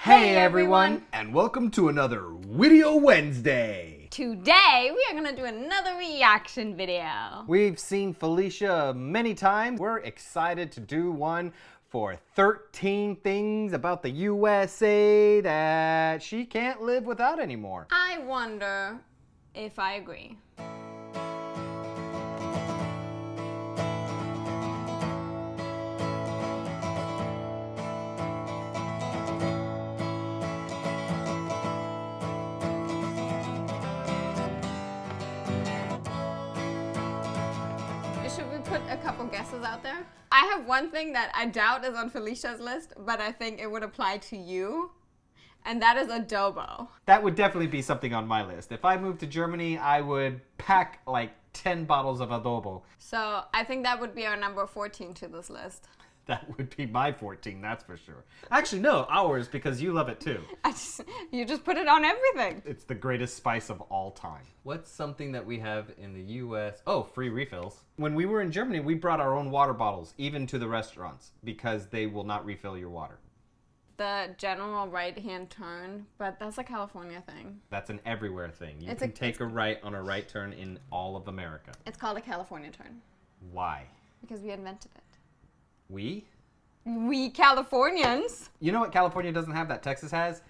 Hey everyone, and welcome to another Video Wednesday. Today we are going to do another reaction video. We've seen Felicia many times. We're excited to do one for 13 things about the USA that she can't live without anymore. I wonder if I agree. Should we put a couple guesses out there? I have one thing that I doubt is on Felicia's list, but I think it would apply to you, and that is adobo. That would definitely be something on my list. If I moved to Germany, I would pack like 10 bottles of adobo. So I think that would be our number 14 to this list. That would be my 14, that's for sure. Actually, no, ours, because you love it too. You just put it on everything. It's the greatest spice of all time. What's something that we have in the US? Oh, free refills. When we were in Germany, we brought our own water bottles, even to the restaurants, because they will not refill your water. The general right-hand turn, but that's a California thing. That's an everywhere thing. You can take a right on a right turn in all of America. It's called a California turn. Why? Because we invented it. We? We Californians. You know what California doesn't have that Texas has?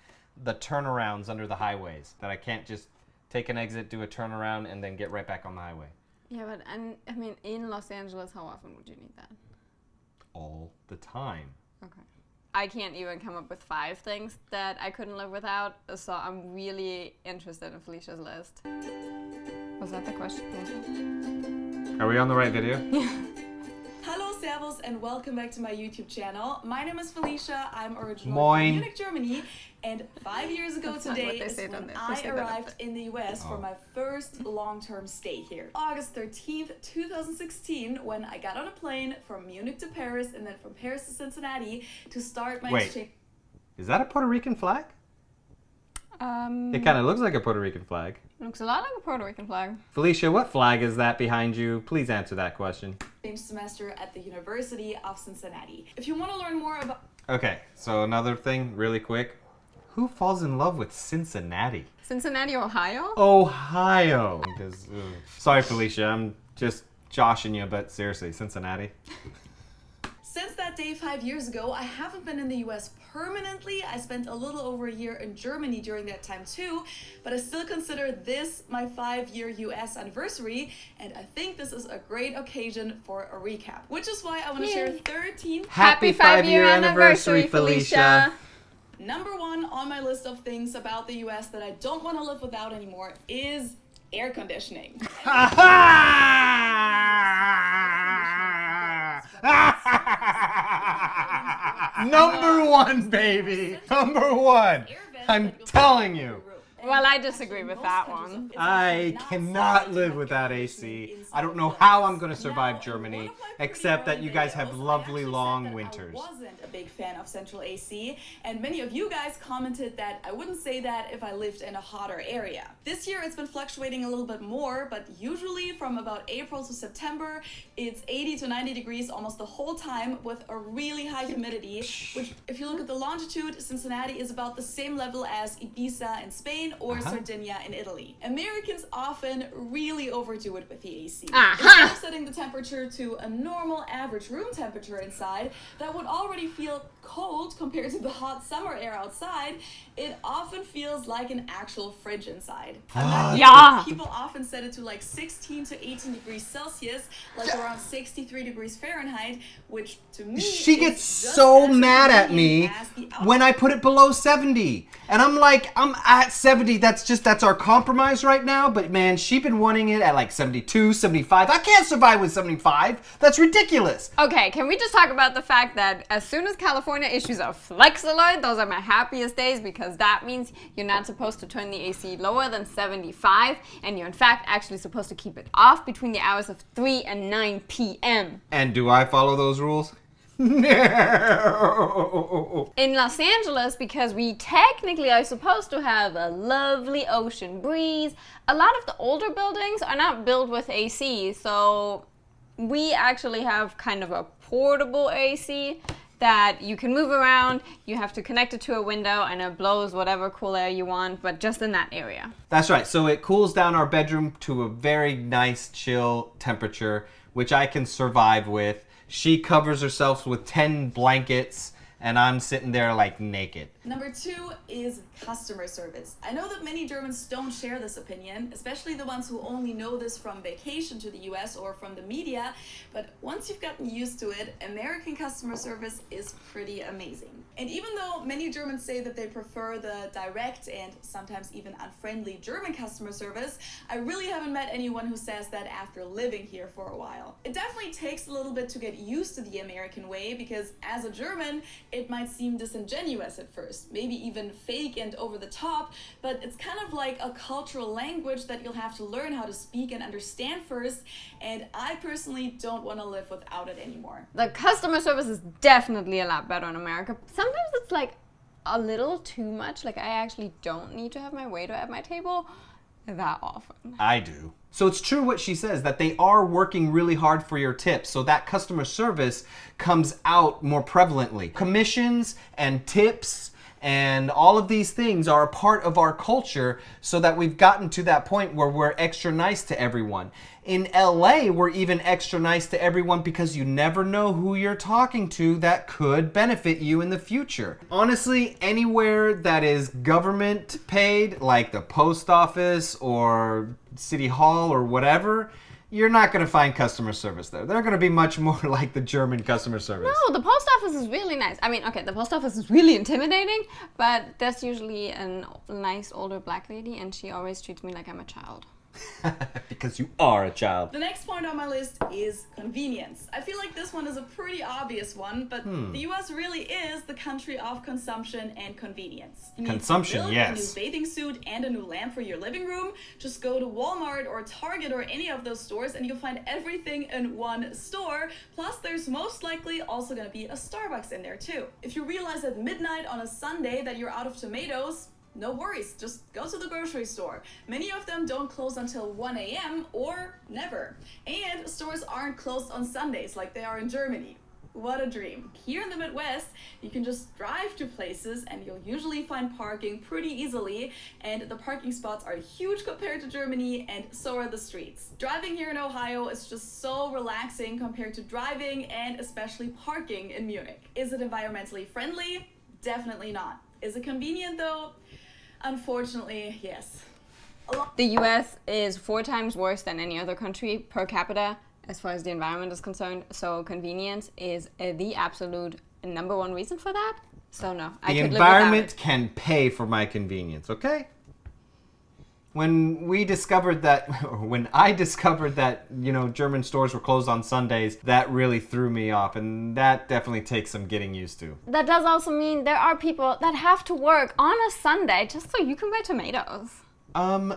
The turnarounds under the highways. That I can't just take an exit, do a turnaround, and then get right back on the highway. Yeah, but I mean, in Los Angeles, how often would you need that? All the time. Okay. I can't even come up with 5 things that I couldn't live without, so I'm really interested in Felicia's list. Was that the question? Are we on the right video? Yeah. Hello, servus, and welcome back to my YouTube channel. My name is Felicia. I'm originally Moin. from Munich, Germany, and 5 years ago today is when I arrived in the US for my first long-term stay here. August 13th, 2016, when I got on a plane from Munich to Paris and then from Paris to Cincinnati to start my exchange. Is that a Puerto Rican flag? It kind of looks like a Puerto Rican flag. Looks a lot like a Puerto Rican flag. Felicia, what flag is that behind you? Please answer that question. Semester at the University of Cincinnati. If you want to learn more about... Okay, so another thing, really quick. Who falls in love with Cincinnati? Cincinnati, Ohio? Ohio. Sorry, Felicia, I'm just joshing you, but seriously, Cincinnati. Since that day 5 years ago, I haven't been in the US permanently. I spent a little over a year in Germany during that time too, but I still consider this my 5-year US anniversary, and I think this is a great occasion for a recap, which is why I want to share 13 Happy 5-year anniversary, Felicia! Number 1 on my list of things about the US that I don't want to live without anymore is air conditioning. Number 1, baby! Number 1! I'm telling you! Well, I disagree with that one. I cannot live without AC. I don't know how I'm going to survive Germany, except that you guys have lovely long winters. I wasn't a big fan of central AC, and many of you guys commented that I wouldn't say that if I lived in a hotter area. This year it's been fluctuating a little bit more, but usually from about April to September, it's 80 to 90 degrees almost the whole time with a really high humidity, which if you look at the longitude, Cincinnati is about the same level as Ibiza in Spain or Sardinia in Italy. Americans often really overdo it with the AC. Instead of setting the temperature to a normal average room temperature inside that would already feel cold compared to the hot summer air outside, it often feels like an actual fridge inside. Yeah. People often set it to like 16 to 18 degrees Celsius, like around 63 degrees Fahrenheit, which to me she gets so mad at me when I put it below 70. And I'm like, I'm at 70. That's our compromise right now. But man, she's been wanting it at like 72, 75. I can't survive with 75. That's ridiculous. Okay, can we just talk about the fact that as soon as California issues a flex alert, those are my happiest days, because that means you're not supposed to turn the AC lower than 75, and you're in fact actually supposed to keep it off between the hours of 3 and 9 p.m. And do I follow those rules? No. In Los Angeles, because we technically are supposed to have a lovely ocean breeze, a lot of the older buildings are not built with AC, so we actually have kind of a portable AC, that you can move around, you have to connect it to a window, and it blows whatever cool air you want, but just in that area. That's right. So it cools down our bedroom to a very nice, chill temperature, which I can survive with. She covers herself with 10 blankets, and I'm sitting there like naked. Number 2 is customer service. I know that many Germans don't share this opinion, especially the ones who only know this from vacation to the US or from the media, but once you've gotten used to it, American customer service is pretty amazing. And even though many Germans say that they prefer the direct and sometimes even unfriendly German customer service, I really haven't met anyone who says that after living here for a while. It definitely takes a little bit to get used to the American way because as a German, it might seem disingenuous at first, maybe even fake and over the top, but it's kind of like a cultural language that you'll have to learn how to speak and understand first, and I personally don't want to live without it anymore. The customer service is definitely a lot better in America. Sometimes it's like a little too much. Like I actually don't need to have my waiter at my table that often. I do. So it's true what she says, that they are working really hard for your tips, so that customer service comes out more prevalently. Commissions and tips and all of these things are a part of our culture so that we've gotten to that point where we're extra nice to everyone. In LA, we're even extra nice to everyone because you never know who you're talking to that could benefit you in the future. Honestly, anywhere that is government paid, like the post office or city hall or whatever, you're not going to find customer service there. They're going to be much more like the German customer service. No, the post office is really nice. I mean, okay, the post office is really intimidating, but there's usually a nice older black lady, and she always treats me like I'm a child. Because you are a child. The next point on my list is convenience. I feel like this one is a pretty obvious one, but the US really is the country of consumption and convenience. You need Consumption, milk, yes. a new bathing suit, and a new lamp for your living room. Just go to Walmart or Target or any of those stores and you'll find everything in one store. Plus, there's most likely also going to be a Starbucks in there too. If you realize at midnight on a Sunday that you're out of tomatoes, no worries, just go to the grocery store. Many of them don't close until 1 a.m. or never. And stores aren't closed on Sundays like they are in Germany. What a dream. Here in the Midwest, you can just drive to places and you'll usually find parking pretty easily, and the parking spots are huge compared to Germany, and so are the streets. Driving here in Ohio is just so relaxing compared to driving and especially parking in Munich. Is it environmentally friendly? Definitely not. Is it convenient though? Unfortunately, yes. The US is 4 times worse than any other country per capita as far as the environment is concerned, so convenience is the absolute number 1 reason for that. So no, I could live without it. The environment can pay for my convenience, okay? When I discovered that, German stores were closed on Sundays, that really threw me off, and that definitely takes some getting used to. That does also mean there are people that have to work on a Sunday just so you can buy tomatoes.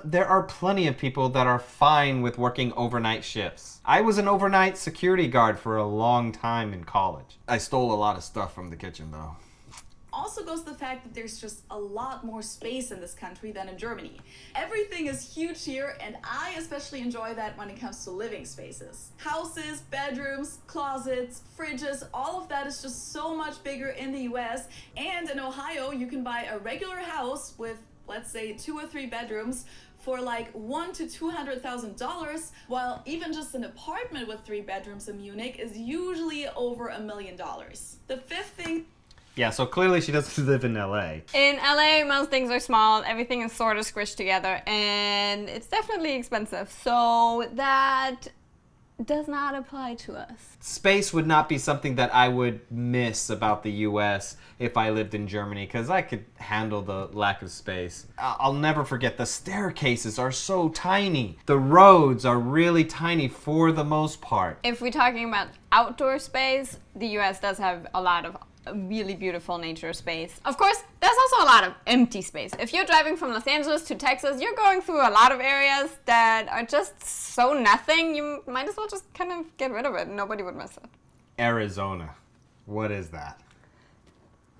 There are plenty of people that are fine with working overnight shifts. I was an overnight security guard for a long time in college. I stole a lot of stuff from the kitchen, though. Also goes the fact that there's just a lot more space in this country than in Germany. Everything is huge here, and I especially enjoy that when it comes to living spaces. Houses, bedrooms, closets, fridges, all of that is just so much bigger in the US, and in Ohio you can buy a regular house with, let's say, 2 or 3 bedrooms for like $100,000 to $200,000, while even just an apartment with 3 bedrooms in Munich is usually over $1 million. The fifth thing. Yeah, so clearly she doesn't live in LA. In LA, most things are small, everything is sort of squished together, and it's definitely expensive. So that does not apply to us. Space would not be something that I would miss about the US if I lived in Germany, because I could handle the lack of space. I'll never forget, the staircases are so tiny. The roads are really tiny for the most part. If we're talking about outdoor space, the US does have a lot of really beautiful nature space. Of course, there's also a lot of empty space. If you're driving from Los Angeles to Texas, you're going through a lot of areas that are just so nothing. You might as well just kind of get rid of it. Nobody would miss it. Arizona. What is that?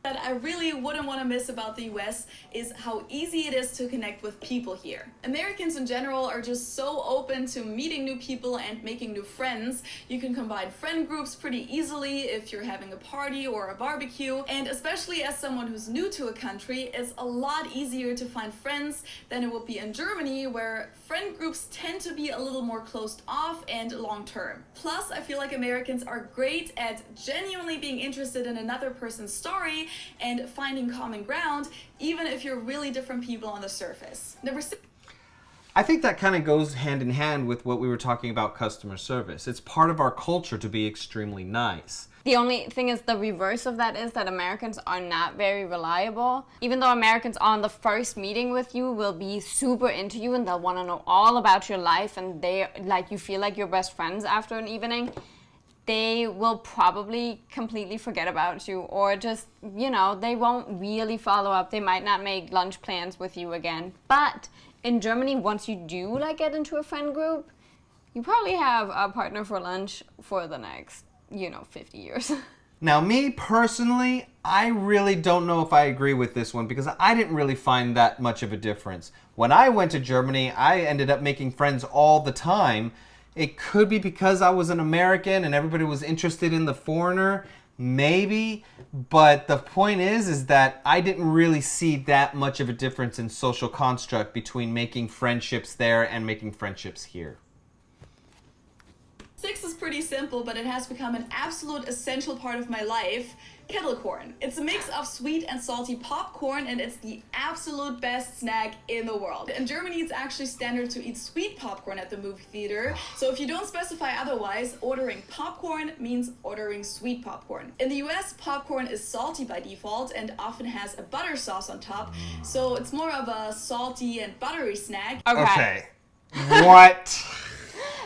That I really wouldn't want to miss about the US is how easy it is to connect with people here. Americans in general are just so open to meeting new people and making new friends. You can combine friend groups pretty easily if you're having a party or a barbecue, and especially as someone who's new to a country, it's a lot easier to find friends than it would be in Germany, where friend groups tend to be a little more closed off and long-term. Plus, I feel like Americans are great at genuinely being interested in another person's story and finding common ground, even if you're really different people on the surface. I think that kind of goes hand in hand with what we were talking about customer service. It's part of our culture to be extremely nice. The only thing is the reverse of that is that Americans are not very reliable. Even though Americans on the first meeting with you will be super into you and they'll want to know all about your life and you feel like you're best friends after an evening, they will probably completely forget about you, or just, they won't really follow up. They might not make lunch plans with you again. But in Germany, once you do get into a friend group, you probably have a partner for lunch for the next, 50 years. Now, me personally, I really don't know if I agree with this one because I didn't really find that much of a difference. When I went to Germany, I ended up making friends all the time. It could be because I was an American and everybody was interested in the foreigner, maybe. But the point is that I didn't really see that much of a difference in social construct between making friendships there and making friendships here. 6 is pretty simple, but it has become an absolute essential part of my life. Kettle corn. It's a mix of sweet and salty popcorn, and it's the absolute best snack in the world. In Germany, it's actually standard to eat sweet popcorn at the movie theater. So if you don't specify otherwise, ordering popcorn means ordering sweet popcorn. In the US, popcorn is salty by default and often has a butter sauce on top. So it's more of a salty and buttery snack. Okay. What?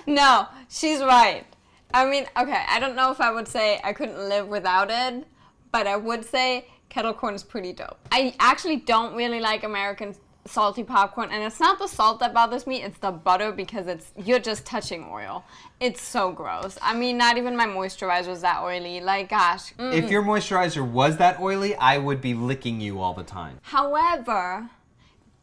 No, she's right. I mean, okay, I don't know if I would say I couldn't live without it, but I would say kettle corn is pretty dope. I actually don't really like American salty popcorn, and it's not the salt that bothers me, it's the butter, because you're just touching oil. It's so gross. I mean, not even my moisturizer is that oily. Gosh. If your moisturizer was that oily, I would be licking you all the time. However,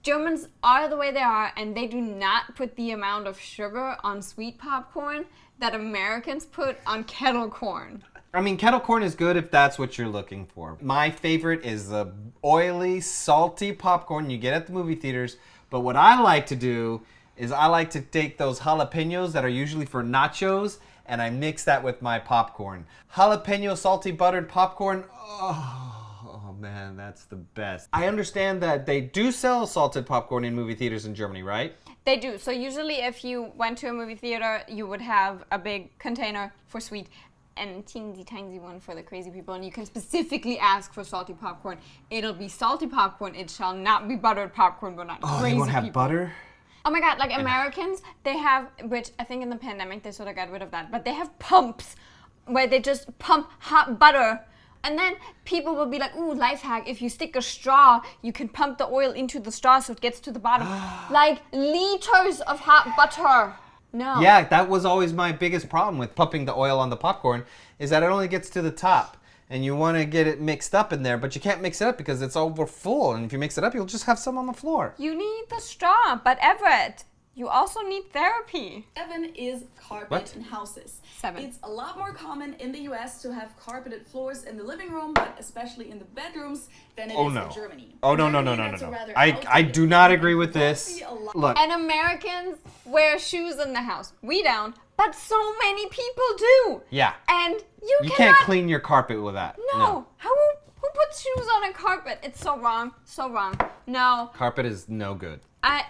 Germans are the way they are, and they do not put the amount of sugar on sweet popcorn that Americans put on kettle corn. I mean, kettle corn is good if that's what you're looking for. My favorite is the oily, salty popcorn you get at the movie theaters. But what I like to do is I like to take those jalapenos that are usually for nachos, and I mix that with my popcorn. Jalapeno salty buttered popcorn, oh man, that's the best. I understand that they do sell salted popcorn in movie theaters in Germany, right? They do. So usually if you went to a movie theater, you would have a big container for sweet and teensy tiny one for the crazy people, and you can specifically ask for salty popcorn. It'll be salty popcorn. It shall not be buttered popcorn. We're not crazy people. Oh, they won't have butter? Oh my God, Americans, they have, which I think in the pandemic they sort of got rid of that, but they have pumps where they just pump hot butter. And then people will be like, ooh, life hack, if you stick a straw, you can pump the oil into the straw so it gets to the bottom. Liters of hot butter. No. Yeah, that was always my biggest problem with pumping the oil on the popcorn, is that it only gets to the top. And you want to get it mixed up in there, but you can't mix it up because it's over full. And if you mix it up, you'll just have some on the floor. You need the straw, but Everett, you also need therapy. 7 is carpet in houses. 7. It's a lot more common in the US to have carpeted floors in the living room, but especially in the bedrooms, than it is in Germany. Oh, no. I do not agree with this. Look. And Americans wear shoes in the house. We don't, but so many people do. Yeah. And you can't clean your carpet with that. No. Who puts shoes on a carpet? It's so wrong. So wrong. No. Carpet is no good.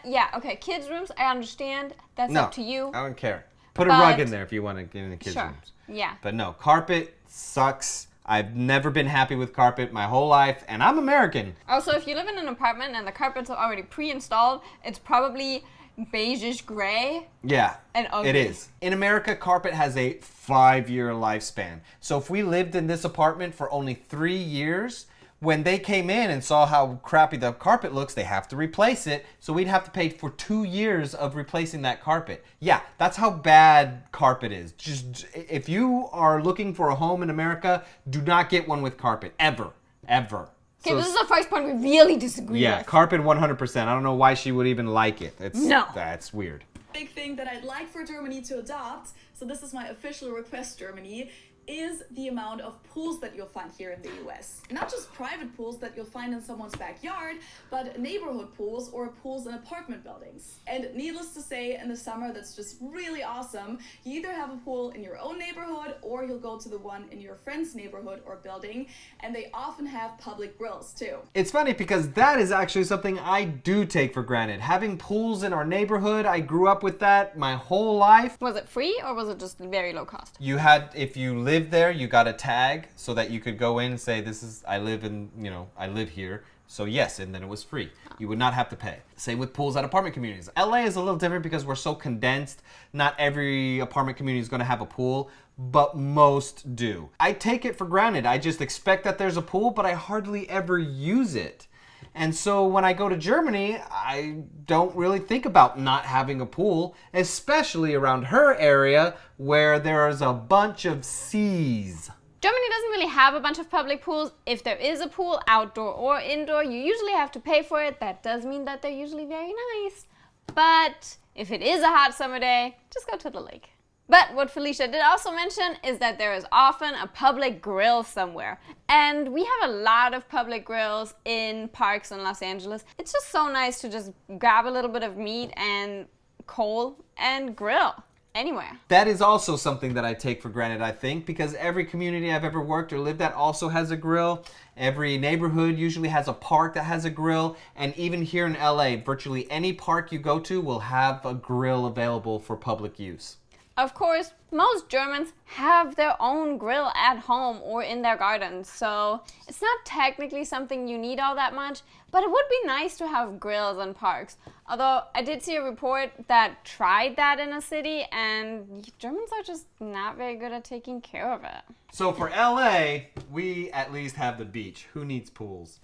Yeah, okay. Kids' rooms, I understand. That's up to you. I don't care. Put a rug in there if you want to get in the kids' rooms. Yeah. But no, carpet sucks. I've never been happy with carpet my whole life, and I'm American. Also, if you live in an apartment and the carpets are already pre-installed, it's probably beigeish gray. Yeah, and ugly. It is. In America, carpet has a 5-year lifespan. So if we lived in this apartment for only 3 years, when they came in and saw how crappy the carpet looks, they have to replace it. So we'd have to pay for 2 years of replacing that carpet. Yeah, that's how bad carpet is. Just if you are looking for a home in America, do not get one with carpet, ever. ever. Okay, this is the first point we really disagree Yeah, with. carpet 100%. I don't know why she would even like it. No. That's weird. Big thing that I'd like for Germany to adopt, so this is my official request, Germany, is the amount of pools that you'll find here in the US. Not just private pools that you'll find in someone's backyard, but neighborhood pools or pools in apartment buildings. And needless to say, in the summer, that's just really awesome. You either have a pool in your own neighborhood or you'll go to the one in your friend's neighborhood or building, and they often have public grills too. It's funny because that is actually something I do take for granted. Having pools in our neighborhood, I grew up with that my whole life. Was it free or was it just very low cost? You had, if you lived there, you got a tag so that you could go in and say, I live here. So yes, and then it was free. You would not have to pay. Same with pools at apartment communities. LA is a little different because we're so condensed. Not every apartment community is going to have a pool, but most do. I take it for granted. I just expect that there's a pool, but I hardly ever use it. And so when I go to Germany, I don't really think about not having a pool, especially around her area where there's a bunch of seas. Germany doesn't really have a bunch of public pools. If there is a pool, outdoor or indoor, you usually have to pay for it. That does mean that they're usually very nice. But if it is a hot summer day, just go to the lake. But what Felicia did also mention is that there is often a public grill somewhere. And we have a lot of public grills in parks in Los Angeles. It's just so nice to just grab a little bit of meat and coal and grill anywhere. That is also something that I take for granted, I think, because every community I've ever worked or lived at also has a grill. Every neighborhood usually has a park that has a grill. And even here in LA, virtually any park you go to will have a grill available for public use. Of course, most Germans have their own grill at home or in their gardens, so it's not technically something you need all that much, but it would be nice to have grills in parks. Although I did see a report that tried that in a city, and Germans are just not very good at taking care of it. So for LA, we at least have the beach. Who needs pools?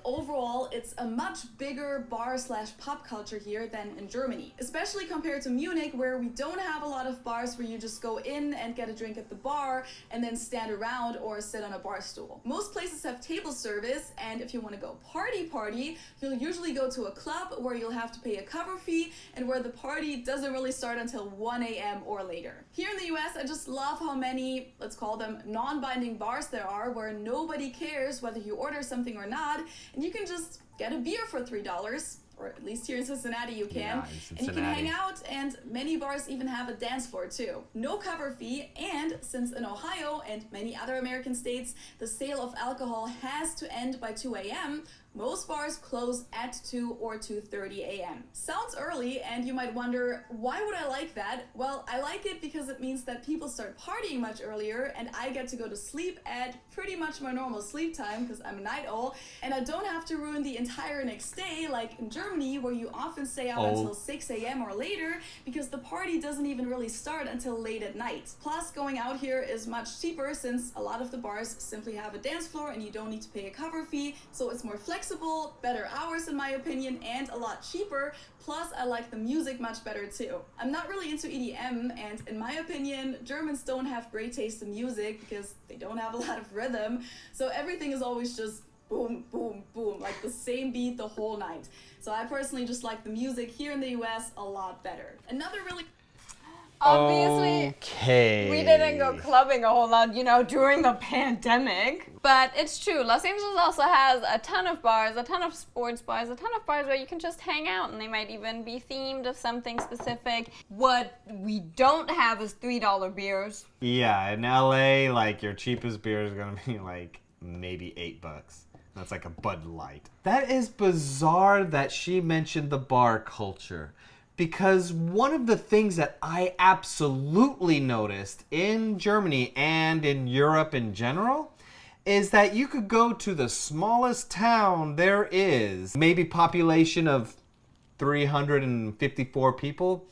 Overall, it's a much bigger bar/pub culture here than in Germany, especially compared to Munich, where we don't have a lot of bars where you just go in and get a drink at the bar and then stand around or sit on a bar stool. Most places have table service, and if you want to go party, you'll usually go to a club where you'll have to pay a cover fee and where the party doesn't really start until 1 a.m. or later. Here in the US, I just love how many, let's call them non-binding bars there are where nobody cares whether you order something or not, and you can just get a beer for $3, or at least here in Cincinnati you can, Yeah, in Cincinnati. and you can hang out, and many bars even have a dance floor too. No cover fee, and since in Ohio and many other American states, the sale of alcohol has to end by 2 a.m., most bars close at 2 or 2:30 a.m. Sounds early, and you might wonder, why would I like that? Well, I like it because it means that people start partying much earlier, and I get to go to sleep at pretty much my normal sleep time because I'm a night owl, and I don't have to ruin the entire next day like in Germany, where you often stay out until 6 a.m. or later because the party doesn't even really start until late at night. Plus, going out here is much cheaper since a lot of the bars simply have a dance floor and you don't need to pay a cover fee, so it's more flexible, better hours in my opinion, and a lot cheaper. Plus, I like the music much better too. I'm not really into EDM, and in my opinion, Germans don't have great taste in music because they don't have a lot of rhythm, so everything is always just boom, boom, boom, like the same beat the whole night. So I personally just like the music here in the US a lot better. Another really Obviously, Okay. we didn't go clubbing a whole lot, during the pandemic. But it's true, Los Angeles also has a ton of bars, a ton of sports bars, a ton of bars where you can just hang out, and they might even be themed of something specific. What we don't have is $3 beers. Yeah, in LA, like your cheapest beer is gonna be like maybe $8. That's like a Bud Light. That is bizarre that she mentioned the bar culture. Because one of the things that I absolutely noticed in Germany and in Europe in general is that you could go to the smallest town there is, maybe population of 354 people,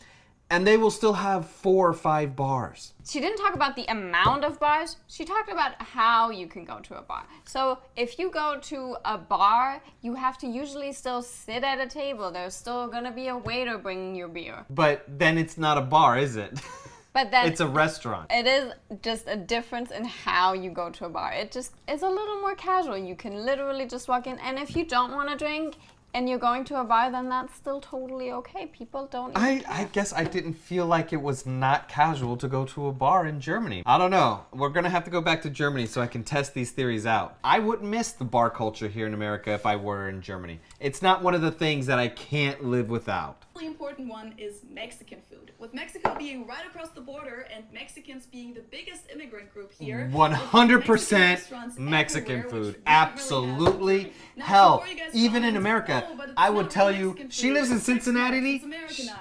and they will still have 4 or 5 bars. She didn't talk about the amount of bars. She talked about how you can go to a bar. So if you go to a bar, you have to usually still sit at a table. There's still going to be a waiter bringing your beer. But then it's not a bar, is it? But then It's a restaurant. it is just a difference in how you go to a bar. It just is a little more casual. You can literally just walk in, and if you don't want to drink and you're going to a bar, then that's still totally okay. People don't even care. I guess I didn't feel like it was not casual to go to a bar in Germany. I don't know. We're going to have to go back to Germany so I can test these theories out. I wouldn't miss the bar culture here in America if I were in Germany. It's not one of the things that I can't live without. Really important one is Mexican food. With Mexico being right across the border and Mexicans being the biggest immigrant group here, 100% Mexican food. Absolutely. Hell, even in America, I would tell you, she lives in Cincinnati.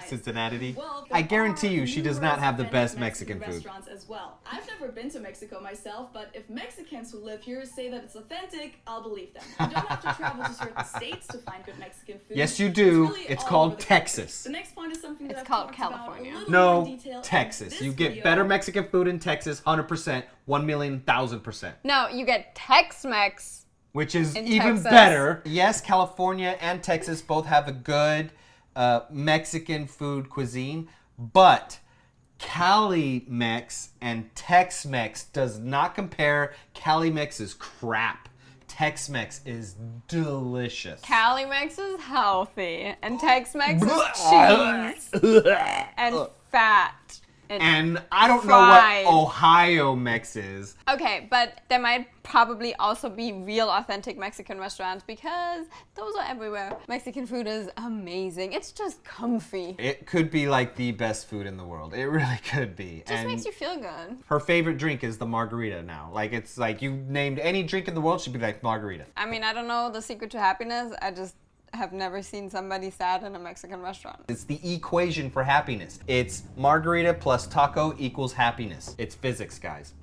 Cincinnati. I guarantee you she does not have the best Mexican food. Restaurants as well. I've never been to Mexico myself, but if Mexicans who live here say that it's authentic, I'll believe them. You don't have to travel to certain states to find good Mexican food. Yes, you do. Really It's all called over the country. Texas. The next point is something that It's I've called talked about California. a little more in No, detail in Texas. this You get video. better Mexican food in Texas, 100%, 1,000,000%. No, you get Tex-Mex. Which is In even Texas. better. Yes, California and Texas both have a good Mexican food cuisine, but Cali-Mex and Tex-Mex does not compare. Cali-Mex is crap. Tex-Mex is delicious. Cali-Mex is healthy, and Tex-Mex is cheese and fat. And I don't fried. know what Ohio Mex is. Okay, but there might probably also be real authentic Mexican restaurants because those are everywhere. Mexican food is amazing. It's just comfy. It could be like the best food in the world. It really could be. Just makes you feel good. Her favorite drink is the margarita now. Like, it's like you named any drink in the world, she'd be like margarita. I mean, I don't know the secret to happiness. I just have never seen somebody sad in a Mexican restaurant. It's the equation for happiness. It's margarita plus taco equals happiness. It's physics, guys.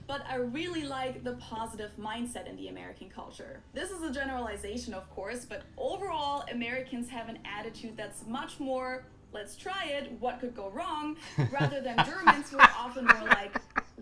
But I really like the positive mindset in the American culture. This is a generalization, of course, but overall, Americans have an attitude that's much more, let's try it, what could go wrong, rather than Germans who are often more like,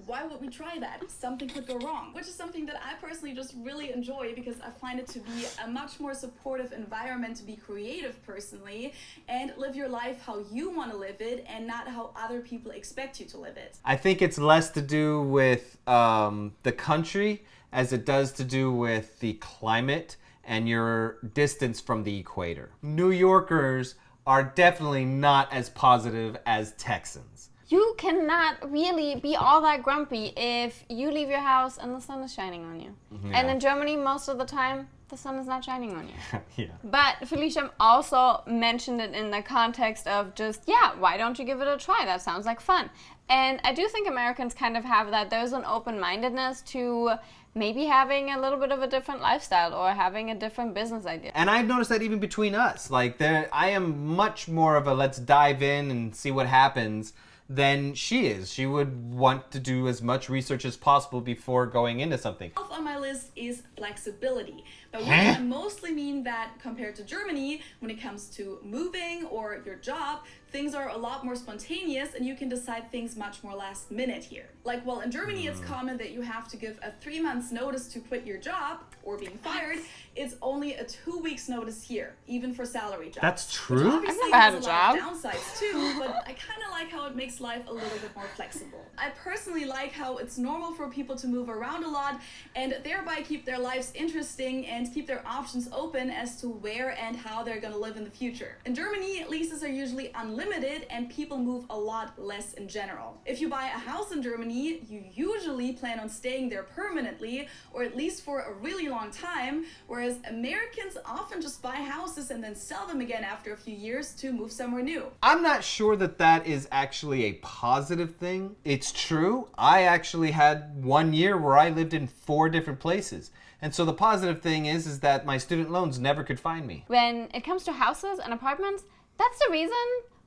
why would we try that? Something could go wrong, which is something that I personally just really enjoy because I find it to be a much more supportive environment to be creative personally and live your life how you want to live it and not how other people expect you to live it. I think it's less to do with the country as it does to do with the climate and your distance from the equator. New Yorkers are definitely not as positive as Texans. You cannot really be all that grumpy if you leave your house and the sun is shining on you. Yeah. And in Germany, most of the time, the sun is not shining on you. Yeah. But Felicia also mentioned it in the context of just, yeah, why don't you give it a try? That sounds like fun. And I do think Americans kind of have that. There's an open-mindedness to maybe having a little bit of a different lifestyle or having a different business idea. And I've noticed that even between us. Like, I am much more of a let's dive in and see what happens than she is. She would want to do as much research as possible before going into something. On my list is flexibility. But I mostly mean that compared to Germany, when it comes to moving or your job, things are a lot more spontaneous and you can decide things much more last minute here. Like, well, in Germany, it's common that you have to give a 3 months notice to quit your job or being fired. It's only a 2 weeks notice here, even for salary jobs. That's true? Which obviously I've never had has a lot of job. downsides too, but I kind of like how it makes life a little bit more flexible. I personally like how it's normal for people to move around a lot and thereby keep their lives interesting and keep their options open as to where and how they're going to live in the future. In Germany, leases are usually unlimited and people move a lot less in general. If you buy a house in Germany, you usually plan on staying there permanently or at least for a really long time, whereas Americans often just buy houses and then sell them again after a few years to move somewhere new. I'm not sure that that is actually a positive thing. It's true. I actually had 1 year where I lived in 4 different places. And so the positive thing is that my student loans never could find me. When it comes to houses and apartments, that's the reason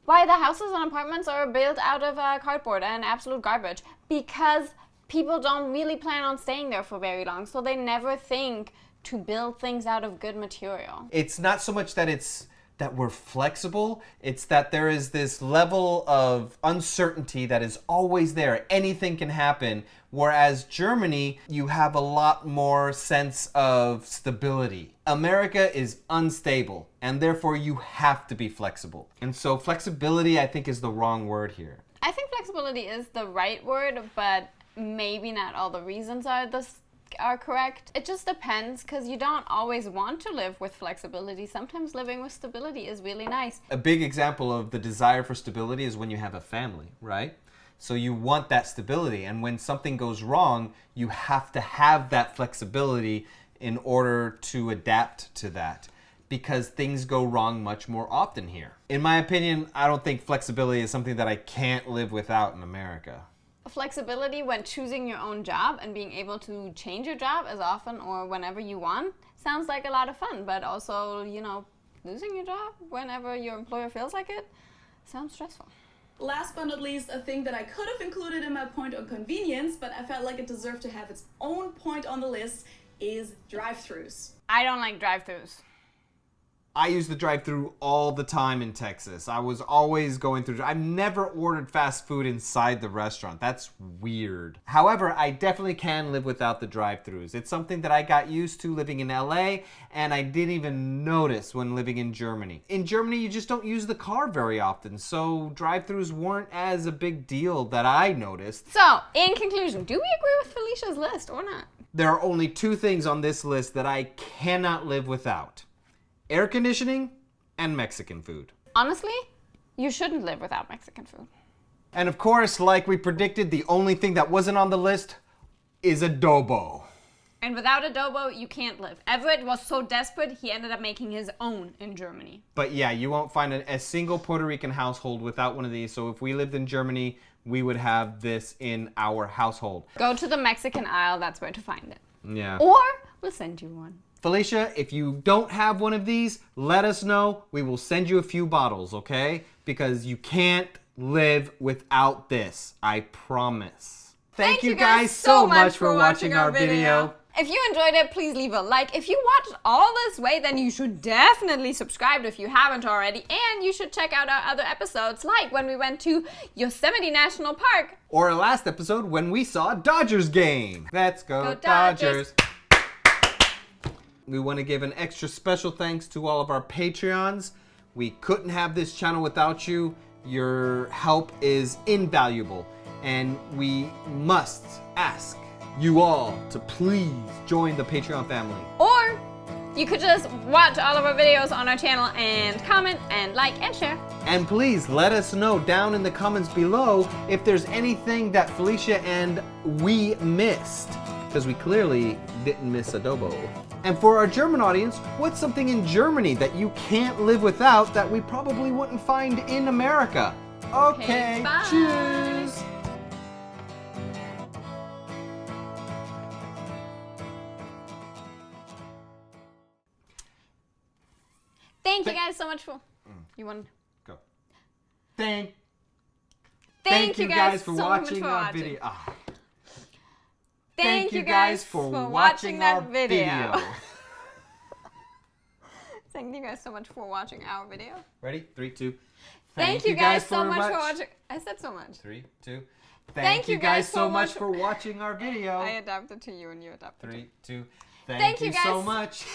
why the houses and apartments are built out of cardboard and absolute garbage. Because people don't really plan on staying there for very long, so they never think to build things out of good material. It's not so much that we're flexible, it's that there is this level of uncertainty that is always there. Anything can happen. Whereas Germany, you have a lot more sense of stability. America is unstable, and therefore you have to be flexible. And so flexibility, I think, is the wrong word here. I think flexibility is the right word, but maybe not all the reasons are correct. It just depends, because you don't always want to live with flexibility. Sometimes living with stability is really nice. A big example of the desire for stability is when you have a family, right? So you want that stability, and when something goes wrong, you have to have that flexibility in order to adapt to that, because things go wrong much more often here. In my opinion, I don't think flexibility is something that I can't live without in America. Flexibility when choosing your own job and being able to change your job as often or whenever you want sounds like a lot of fun, but also, you know, losing your job whenever your employer feels like it sounds stressful. Last but not least, a thing that I could have included in my point on convenience, but I felt like it deserved to have its own point on the list, is drive-thrus. I don't like drive-thrus. I use the drive-thru all the time in Texas. I was always going through. I've never ordered fast food inside the restaurant. That's weird. However, I definitely can live without the drive-thrus. It's something that I got used to living in LA, and I didn't even notice when living in Germany. In Germany, you just don't use the car very often, so drive-thrus weren't as a big deal that I noticed. So, in conclusion, do we agree with Felicia's list or not? There are only two things on this list that I cannot live without: air conditioning and Mexican food. Honestly, you shouldn't live without Mexican food. And of course, like we predicted, the only thing that wasn't on the list is adobo. And without adobo, you can't live. Everett was so desperate, he ended up making his own in Germany. But yeah, you won't find a single Puerto Rican household without one of these. So if we lived in Germany, we would have this in our household. Go to the Mexican aisle, that's where to find it. Yeah. Or we'll send you one. Felicia, if you don't have one of these, let us know. We will send you a few bottles, okay? Because you can't live without this. I promise. Thank you guys so much for watching our video. If you enjoyed it, please leave a like. If you watched all this way, then you should definitely subscribe if you haven't already. And you should check out our other episodes, like when we went to Yosemite National Park. Or our last episode when we saw a Dodgers game. Let's go Dodgers. We want to give an extra special thanks to all of our Patreons. We couldn't have this channel without you. Your help is invaluable. And we must ask you all to please join the Patreon family. Or you could just watch all of our videos on our channel and comment and like and share. And please let us know down in the comments below if there's anything that Felicia and we missed, because we clearly didn't miss adobo. And for our German audience, what's something in Germany that you can't live without that we probably wouldn't find in America? Okay, bye. cheers! Thank you guys so much for... You want... Go. Thank you guys for so watching much for our watching. video. Ah. Thank you guys for watching that video. Thank you guys so much for watching our video. Ready? 3, 2. Thank you guys so much for watching. I said so much. 3, 2. Thank you guys so much for watching our video. I adapted to you and you adapted to me. 3, 2. Thank you so guys. much.